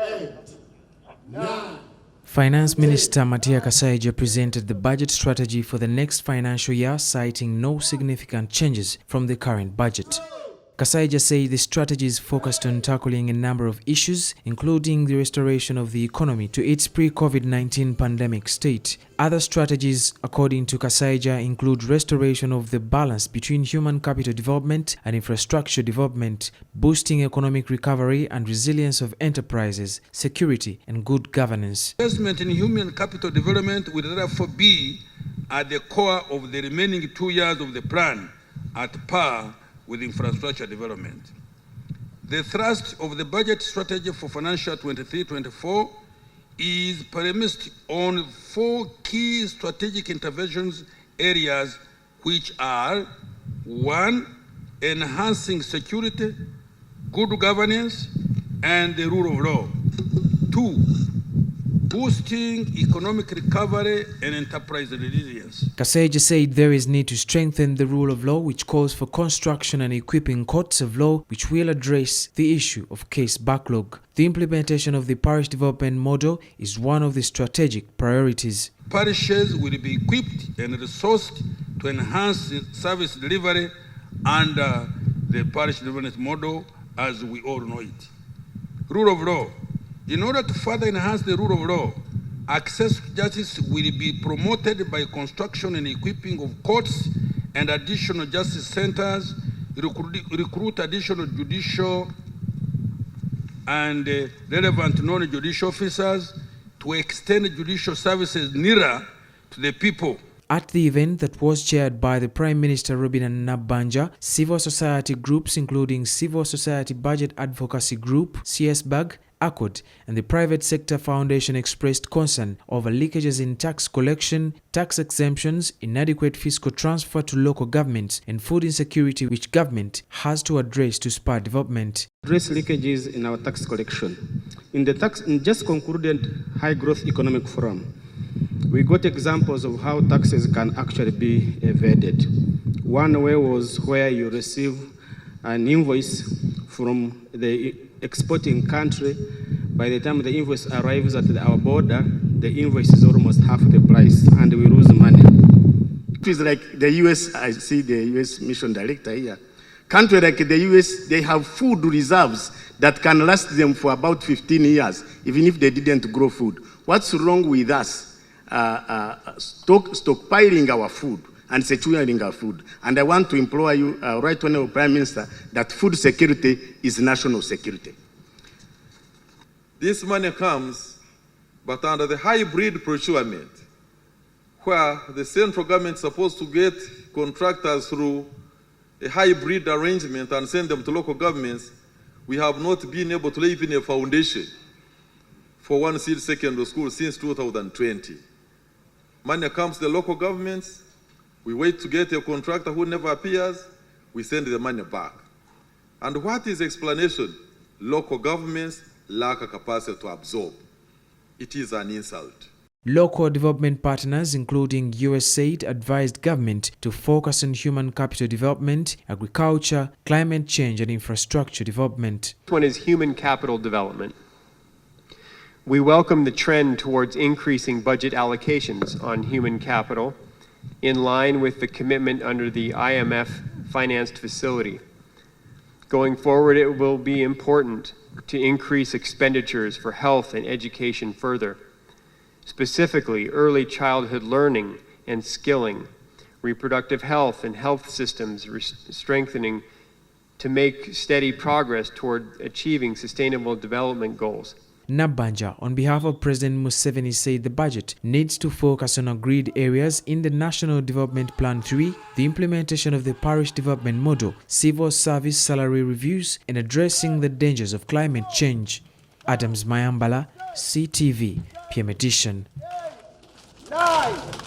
8, 9. Finance Minister Matia Kasaija presented the budget strategy for the next financial year, citing no significant changes from the current budget. Kasaija said the strategy is focused on tackling a number of issues, including the restoration of the economy to its pre-COVID-19 pandemic state. Other strategies, according to Kasaija, include restoration of the balance between human capital development and infrastructure development, boosting economic recovery and resilience of enterprises, security and good governance. Investment in human capital development will therefore be at the core of the remaining 2 years of the plan, at par with infrastructure development. The thrust of the budget strategy for financial 23-24 is premised on 4 key strategic interventions areas, which are: 1, enhancing security, good governance, and the rule of law; 2, boosting economic recovery and enterprise resilience. Kasaija said there is need to strengthen the rule of law, which calls for construction and equipping courts of law, which will address the issue of case backlog. The implementation of the parish development model is one of the strategic priorities. Parishes will be equipped and resourced to enhance service delivery under the parish development model as we all know it. Rule of law. In order to further enhance the rule of law, access to justice will be promoted by construction and equipping of courts and additional justice centers, recruit additional judicial and relevant non-judicial officers to extend judicial services nearer to the people. At the event that was chaired by the Prime Minister Robin Nabanja, civil society groups including Civil Society Budget Advocacy Group, CSBAG, ACOD, and the Private Sector Foundation expressed concern over leakages in tax collection, tax exemptions, inadequate fiscal transfer to local governments, and food insecurity, which government has to address to spur development. Address leakages in our tax collection. In just concluded High Growth Economic Forum, we got examples of how taxes can actually be evaded. One way was where you receive an invoice from the exporting country. By the time the invoice arrives at our border, the invoice is almost half the price and we lose money. It is like the US, I see the US mission director here. Country like the US, they have food reserves that can last them for about 15 years, even if they didn't grow food. What's wrong with us stockpiling our food and securing our food? And I want to implore you, Right Honorable Prime Minister, that food security is national security. This money comes, but under the hybrid procurement, where the central government is supposed to get contractors through a hybrid arrangement and send them to local governments, we have not been able to lay even a foundation for one seed secondary school since 2020. Money comes to the local governments, we wait to get a contractor who never appears, we send the money back. And what is the explanation? Local governments lack a capacity to absorb. It is an insult. Local development partners, including USAID, advised government to focus on human capital development, agriculture, climate change, and infrastructure development. One is human capital development. We welcome the trend towards increasing budget allocations on human capital in line with the commitment under the IMF financed facility. Going forward, it will be important to increase expenditures for health and education further, specifically early childhood learning and skilling, reproductive health and health systems strengthening to make steady progress toward achieving sustainable development goals. Nabanja, on behalf of President Museveni, said the budget needs to focus on agreed areas in the National Development Plan 3, the implementation of the parish development model, civil service salary reviews, and addressing the dangers of climate change. Adams Mayambala, CTV, PM Edition.